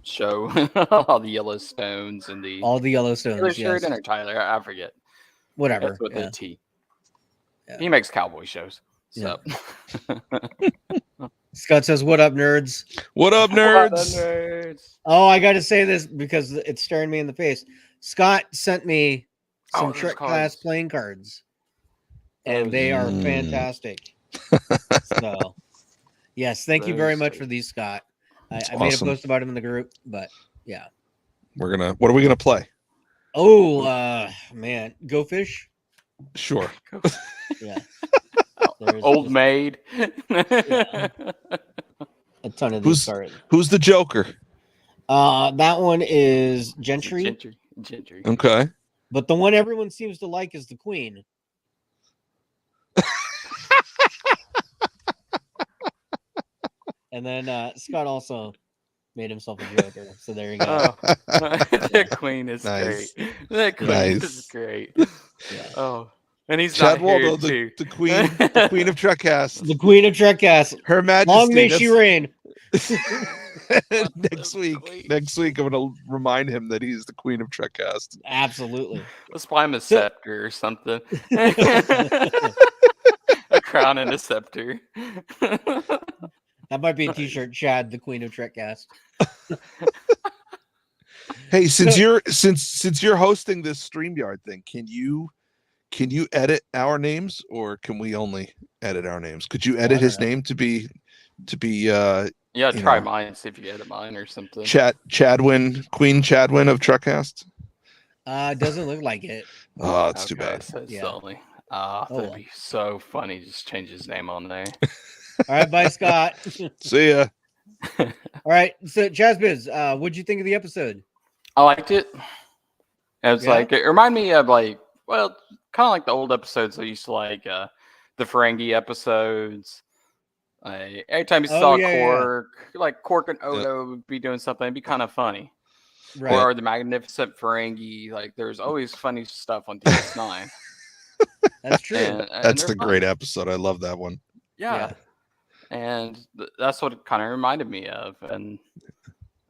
show, all the Yellowstones and all the Yellowstones. Tyler Sheridan or Tyler, I forget. Whatever. That's with the T. Yeah. He makes cowboy shows. So. Scott says, "What up, nerds? What up, nerds? What up, nerds?" Oh, I got to say this because it's staring me in the face. Scott sent me some Trekcast playing cards, and they are fantastic. So, yes, thank you very much for these, Scott. I made a post about him in the group, but yeah, what are we gonna play? Oh, man, Go Fish. Sure. Yeah. Old Maid. A ton of these cards. Who's the Joker? That one is Gentry. Gentry. Okay. But the one everyone seems to like is the Queen. And then Scott also made himself a Joker. So there you go. The Queen is Nice. great. The Queen is great. Yeah. Oh, and he's Chad not here Waldo, too. the queen of Trekcast. The Queen of Trekcast. Her Majesty. Long may she reign. Next week, I'm going to remind him that he's the Queen of Trekcast. Absolutely. Let's buy him a scepter or something. A crown and a scepter. That might be a T-shirt. Chad, the Queen of Trekcast. Hey, since you're hosting this StreamYard thing, can you edit our names, or can we only edit our names? Could you edit his name to be yeah, try mine, see if you edit mine or something. Chadwin, Queen Chadwin of Trekcast? Doesn't look like it. Oh, that's too bad. So it's Yeah. the only. That'd be so funny. Just change his name on there. All right, bye, Scott. See ya. All right, so Chazbiz, what'd you think of the episode? I liked it. It's like, it reminded me of kind of like the old episodes I used to like, the Ferengi episodes. Every time you saw Quark, like Quark and Odo would be doing something, it'd be kind of funny. Right. Or the Magnificent Ferengi, like there's always funny stuff on DS9. That's true. And That's they're the fun. great episode. I love that one. Yeah. And that's what it kind of reminded me of.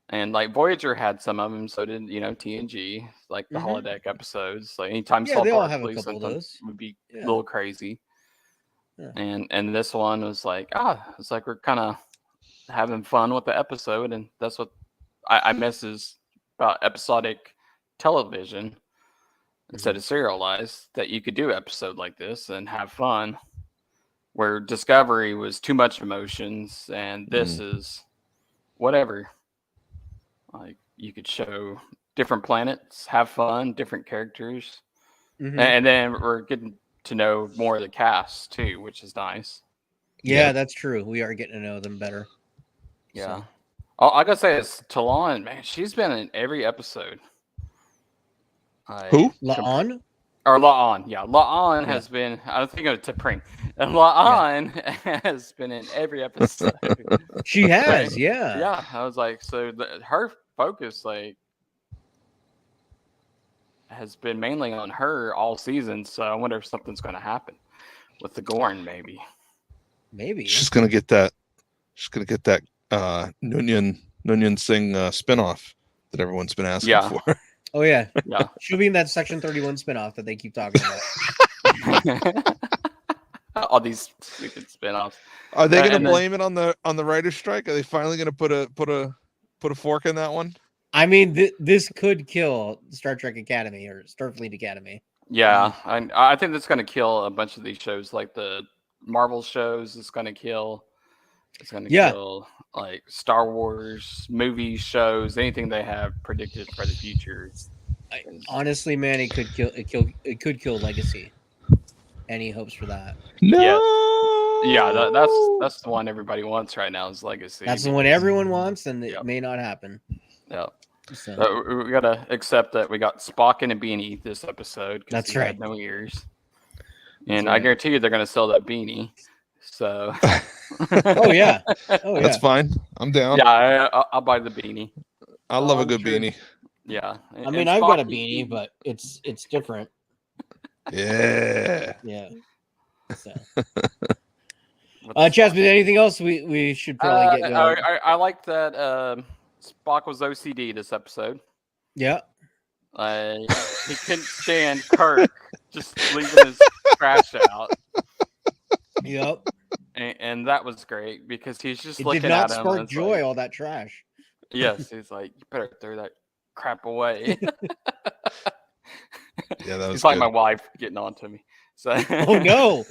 And like Voyager had some of them, so did TNG, like the holodeck episodes. Like anytime you saw they all have a Barclay, couple of something those. would be Yeah. a little crazy. Yeah. And this one was like, it's like we're kind of having fun with the episode, and that's what I miss is about episodic television instead of serialized, that you could do an episode like this and have fun, where Discovery was too much emotions and this is whatever. Like you could show different planets, have fun, different characters, and then we're getting to know more of the cast too, which is nice. Yeah, that's true. We are getting to know them better. Yeah. So. I gotta say, it's Talon, man. She's been in every episode. Who? La'an? Or La'an, yeah. La'an has been, I don't think of T'Pring. And La'an has been in every episode. She has, yeah. Yeah, I was like, so her focus, has been mainly on her all season. So I wonder if something's going to happen with the Gorn, maybe. Maybe. She's gonna get that. She's gonna get that Nunyan Singh spinoff that everyone's been asking for. Oh yeah. Yeah. She'll be in that Section 31 spinoff that they keep talking about. All these stupid spinoffs. Are they going to blame it on the writer's strike? Are they finally going to put a fork in that one? I mean, this could kill Star Trek Academy or Starfleet Academy. Yeah, I think that's going to kill a bunch of these shows, like the Marvel shows. It's going to kill. It's going to kill like Star Wars movie shows, anything they have predicted for the future. Honestly, man, it could kill Legacy. Any hopes for that? No. Yeah, that's the one everybody wants right now is Legacy. That's the one everyone wants, and it may not happen. Yeah. So. We gotta accept that we got Spock in a beanie this episode. That's he right. Had no ears, and I guarantee you they're gonna sell that beanie. So. Oh yeah. That's fine. I'm down. Yeah, I'll buy the beanie. I love a good beanie. Yeah. I mean, I've got a beanie, but it's different. Yeah. Yeah. So. Jasmine, anything else we should probably get going? I like that Spock was OCD this episode. Yeah. He couldn't stand Kirk just leaving his trash out. Yep. And that was great because he's just it looking did not at him. spark joy, all that trash. Yes, he's like, you better throw that crap away. Yeah, that was He's like good. my wife getting on to me. So Oh no.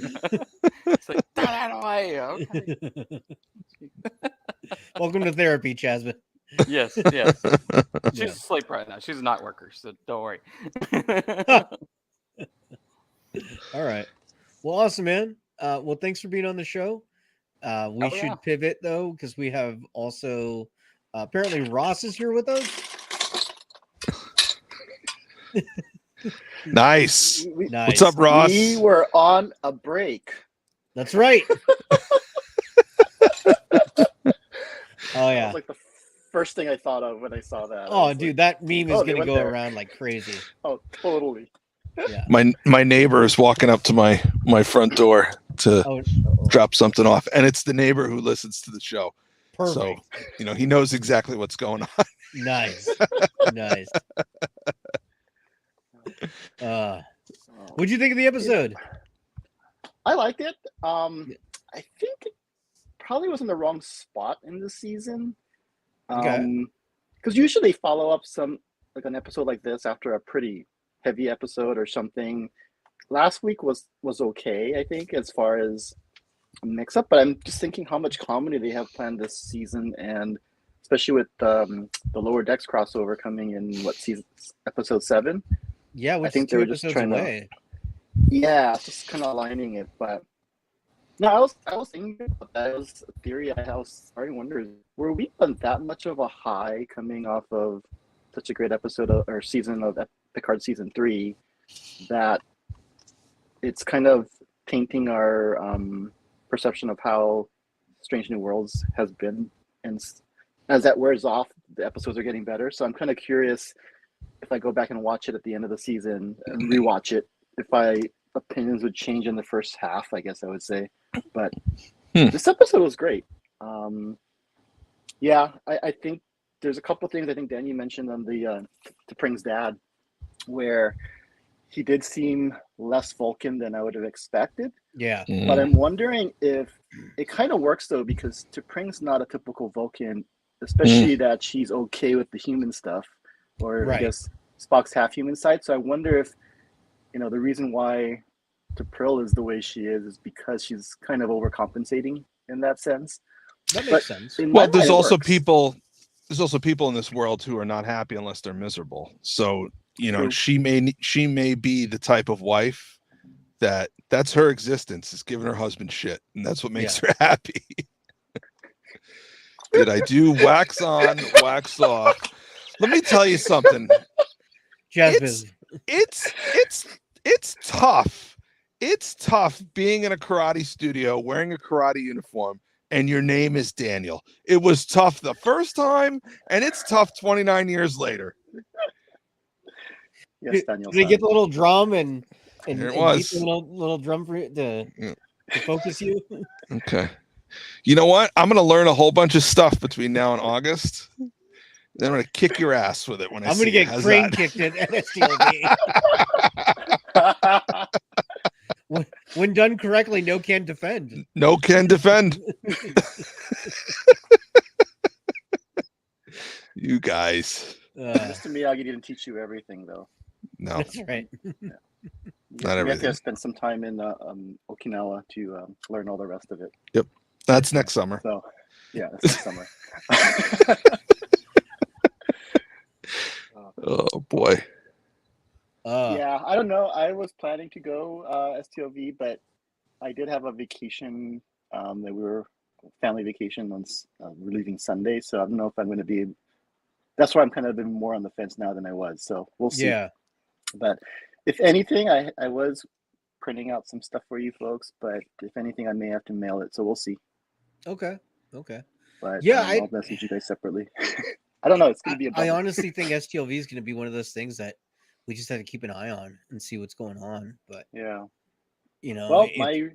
It's like, throw that away. Okay. Welcome to therapy, Jasmine. Yes. She's asleep right now. She's a night worker, so don't worry. All right. Well, awesome, man. Well, thanks for being on the show. We should pivot though, because we have also apparently Ross is here with us. Nice. Nice. What's up, Ross? We were on a break. That's right. Oh That yeah. was like the first thing I thought of when I saw that. Oh, dude, that meme is oh, going to they go went there. around like crazy. Oh, totally. Yeah. My neighbor is walking up to my front door to Oh, drop something off, and it's the neighbor who listens to the show. perfect. So, he knows exactly what's going on. Nice. Nice. What'd you think of the episode? I liked it. I think it probably was in the wrong spot in the season. Okay. Because usually they follow up an episode like this after a pretty heavy episode or something. Last week was okay, I think, as far as mix up, but I'm just thinking how much comedy they have planned this season, and especially with the Lower Decks crossover coming in episode 7. Yeah, which I think is 2 they were just episodes trying away. just kind of aligning it. But no, I was thinking about that. It was a theory. I was starting to wonder, were we on that much of a high coming off of such a great episode or season of Picard season 3 that it's kind of tainting our perception of how Strange New Worlds has been, and as that wears off, the episodes are getting better. So I'm kind of curious if I go back and watch it at the end of the season and rewatch it, if my opinions would change in the first half, I guess I would say. But this episode was great. I think there's a couple of things I think Danny mentioned on the T'Pring's dad, where he did seem less Vulcan than I would have expected. Yeah. But I'm wondering if it kind of works though, because T'Pring's not a typical Vulcan, especially that she's okay with the human stuff, or Right. I guess Spock's half human side. So I wonder if, the reason why T'Pring is the way she is because she's kind of overcompensating in that sense. That makes sense. Well, there's also people in this world who are not happy unless they're miserable. So, True. she may be the type of wife that's her existence, is giving her husband shit, and that's what makes her happy. Did I do wax on, wax off? Let me tell you something. It's tough. It's tough being in a karate studio wearing a karate uniform and your name is Daniel. It was tough the first time, and it's tough 29 years later. Yes, Daniel. Did they get the little drum and There it beat was. the little drum for it to focus you? Okay. You know what? I'm going to learn a whole bunch of stuff between now and August. Then I'm going to kick your ass with it when I'm going to get crane kicked at STLV. When done correctly, no can defend. No can defend. You guys. Mr. Miyagi didn't teach you everything, though. No. That's right. Not everything. You have to spend some time in Okinawa to learn all the rest of it. Yep. That's next summer. So, yeah, that's next summer. Oh, boy. Yeah, I don't know. I was planning to go STLV, but I did have a vacation that we were family vacation on we're leaving Sunday, so I don't know if I'm going to be. That's why I'm kind of been more on the fence now than I was. So we'll see. Yeah. But if anything, I was printing out some stuff for you folks, but if anything, I may have to mail it. So we'll see. Okay. But Yeah, I'll message you guys separately. I don't know. It's going to be a bummer. I honestly think STLV is going to be one of those things that we just have to keep an eye on and see what's going on. But yeah, well, I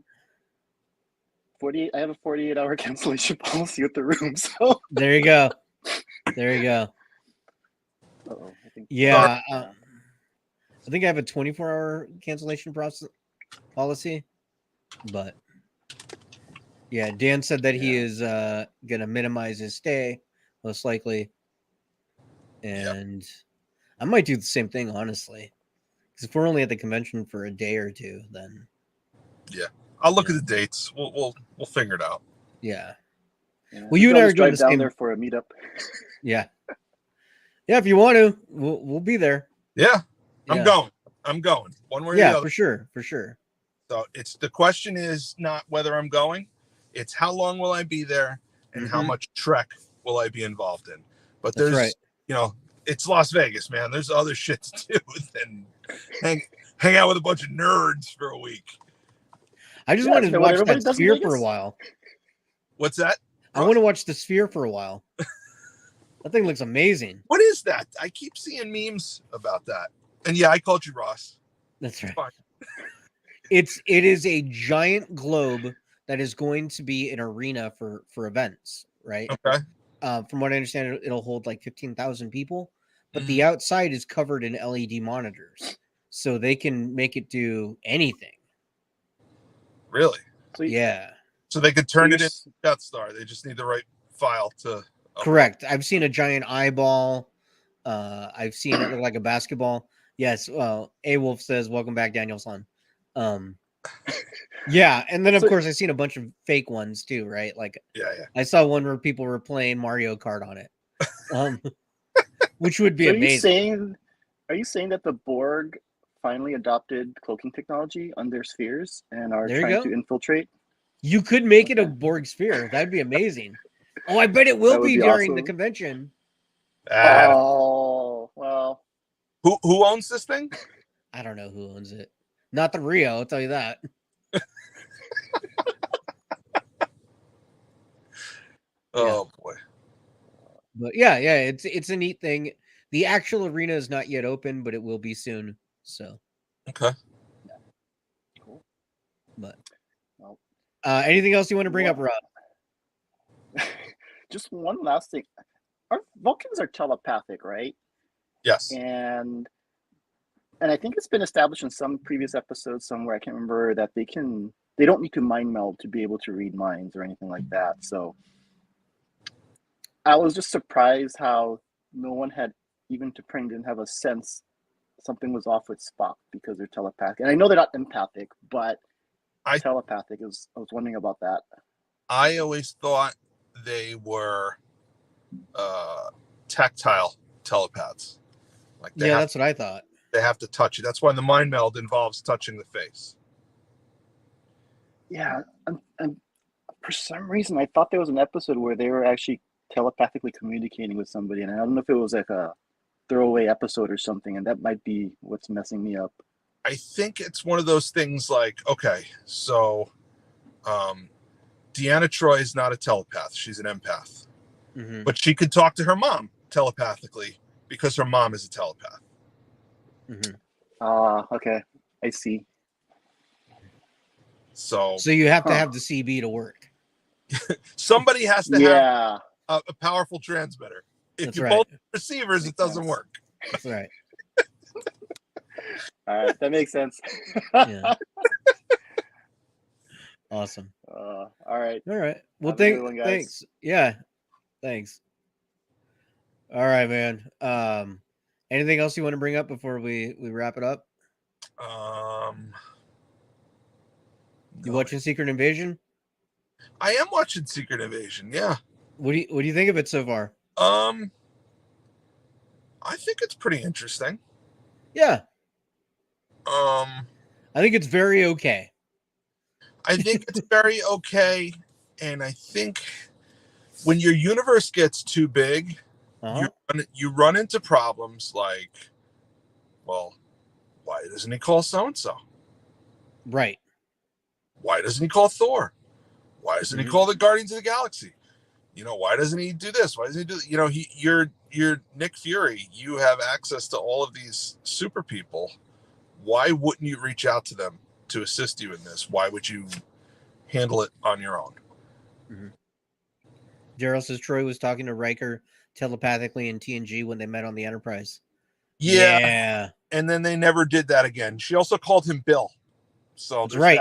have a 48-hour cancellation policy with the room. So there you go. Uh-oh, I think Yeah, I think I have a 24-hour cancellation policy, but yeah, Dan said that he is going to minimize his stay, most likely, and I might do the same thing, honestly, because if we're only at the convention for a day or two, then I'll look at the dates. We'll figure it out. yeah. Yeah. Well, you and I are going doing the down same there for a meetup. Yeah. If you want to, we'll be there. Yeah, I'm Yeah. going. One way or the Yeah, other. for sure. So the question is not whether I'm going, it's how long will I be there and how much Trek will I be involved in. But That's there's right. It's Las Vegas, man. There's other shit to do than hang out with a bunch of nerds for a week. I just wanted to watch everybody that does in Sphere for a Vegas. while. What's that? I want to watch the Sphere for a while. That thing looks amazing. What is that? I keep seeing memes about that. And yeah, I called you Ross. That's right. Fine. It is a giant globe that is going to be an arena for events, right? Okay. From what I understand, it'll hold like 15,000 people, but the outside is covered in LED monitors, so they can make it do anything. Really? Yeah. So they could turn it into Death Star. They just need the right file to. Correct. I've seen a giant eyeball. I've seen it look like a basketball. Yes. Well, A Wolf says, "Welcome back, Danielson." Yeah, and then of course I've seen a bunch of fake ones too, right? Like, yeah. I saw one where people were playing Mario Kart on it, which would be amazing. Are you saying that the Borg finally adopted cloaking technology on their spheres and are trying to infiltrate? You could make it a Borg sphere. That'd be amazing. Oh, I bet it will be during the convention. Oh, well. Who owns this thing? I don't know who owns it. Not the Rio, I'll tell you that. Oh boy. But yeah, it's a neat thing. The actual arena is not yet open, but it will be soon. So okay. Yeah. Cool. But anything else you want to bring up, Rob? Just one last thing. Our Vulcans are telepathic, right? Yes. And I think it's been established in some previous episodes somewhere, I can't remember, that they don't need to mind meld to be able to read minds or anything like that. So I was just surprised how no one had, even T'Pring didn't have a sense something was off with Spock because they're telepathic. And I know they're not empathic, but telepathic is, I was wondering about that. I always thought they were tactile telepaths. Like that's what I thought. They have to touch you. That's why the mind meld involves touching the face. Yeah, and for some reason, I thought there was an episode where they were actually telepathically communicating with somebody, and I don't know if it was like a throwaway episode or something, and that might be what's messing me up. I think it's one of those things like, okay, so Deanna Troi is not a telepath. She's an empath. Mm-hmm. But she could talk to her mom telepathically because her mom is a telepath. Mm-hmm. Okay. I see. So you have to have the CB to work. Somebody has to have a powerful transmitter. If you both receivers, it doesn't work. That's right. All right, that makes sense. Yeah. Awesome. All right. Well, thanks. Yeah. Thanks. All right, man. Anything else you want to bring up before we wrap it up? You watching Secret Invasion? I am watching Secret Invasion. Yeah. What do you think of it so far? I think it's pretty interesting. Yeah. I think it's very okay. I think it's very okay, and I think when your universe gets too big, you run into problems like, well, why doesn't he call so-and-so? Right. Why doesn't he call Thor? Why doesn't he call the Guardians of the Galaxy? Why doesn't he do this? Why doesn't he do? You're Nick Fury. You have access to all of these super people. Why wouldn't you reach out to them to assist you in this? Why would you handle it on your own? Mm-hmm. Gerald says Troy was talking to Riker telepathically in TNG when they met on the Enterprise. Yeah. And then they never did that again. She also called him Bill. So that's right.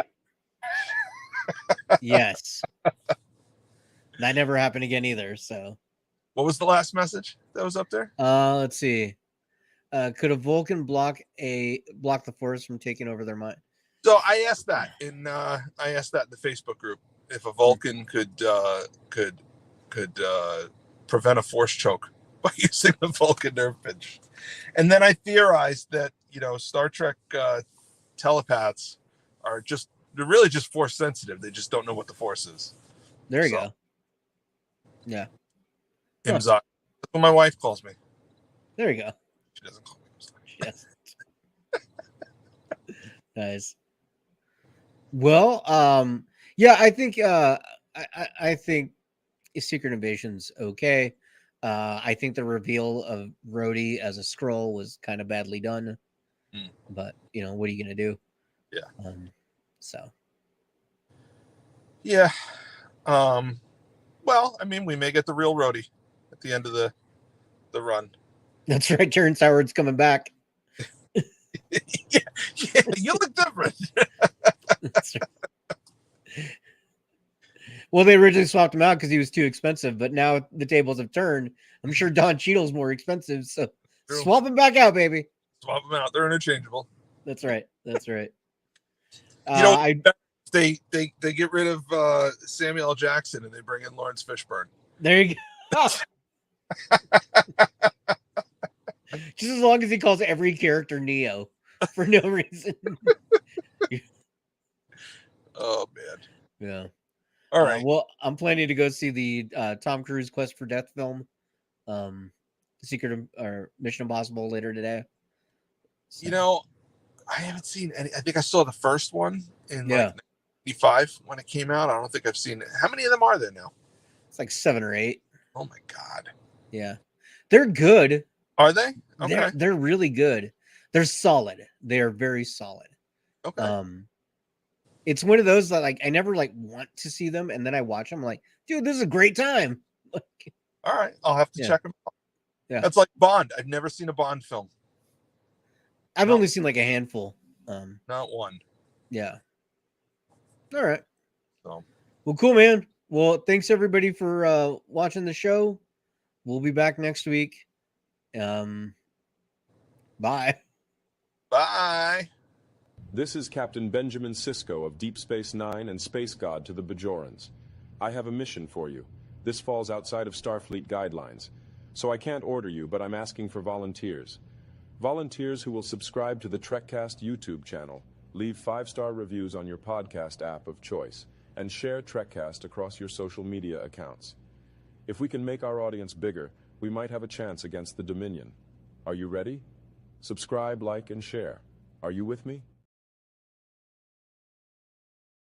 Yes. That never happened again either. So what was the last message that was up there? Let's see. Could a Vulcan block the Force from taking over their mind? So I asked that in the Facebook group if a Vulcan could prevent a Force choke by using the Vulcan nerve pinch, and then I theorized that Star Trek telepaths they're really just Force sensitive. They just don't know what the Force is. There you go. Yeah. That's what my wife calls me. There you go. She doesn't call me. Yes. Nice. Well, yeah, I think I think Secret Invasion's okay. I think the reveal of Rhodey as a Skrull was kind of badly done. But, what are you going to do? Yeah. So. Yeah. Well, I mean, we may get the real Rhodey at the end of the run. That's right. Terrence Howard's coming back. yeah, you look different. That's right. Well, they originally swapped him out because he was too expensive, but now the tables have turned. I'm sure Don Cheadle's more expensive, so swap him back out, baby. Swap them out. They're interchangeable. That's right. That's right. They get rid of Samuel L. Jackson and they bring in Lawrence Fishburne. There you go. Just as long as he calls every character Neo for no reason. Oh man. Yeah. All right. Well, I'm planning to go see the Tom Cruise Quest for Death film, Mission Impossible later today. So. I haven't seen any. I think I saw the first one in like 95 when it came out. I don't think I've seen it. How many of them are there now? It's like 7 or 8. Oh my god. Yeah, they're good. Are they? Okay. They're really good. They're solid. They are very solid. Okay. It's one of those that I never want to see them, and then I watch them. I'm like, dude, this is a great time. All right, I'll have to check them out. Yeah, that's like Bond. I've never seen a Bond film. I've only seen like a handful. Not one. Yeah. All right. So. Well, cool, man. Well, thanks everybody for watching the show. We'll be back next week. Bye. Bye. This is Captain Benjamin Sisko of Deep Space Nine and Space God to the Bajorans. I have a mission for you. This falls outside of Starfleet guidelines, so I can't order you, but I'm asking for volunteers. Volunteers who will subscribe to the Trekcast YouTube channel, leave 5-star reviews on your podcast app of choice, and share Trekcast across your social media accounts. If we can make our audience bigger, we might have a chance against the Dominion. Are you ready? Subscribe, like, and share. Are you with me?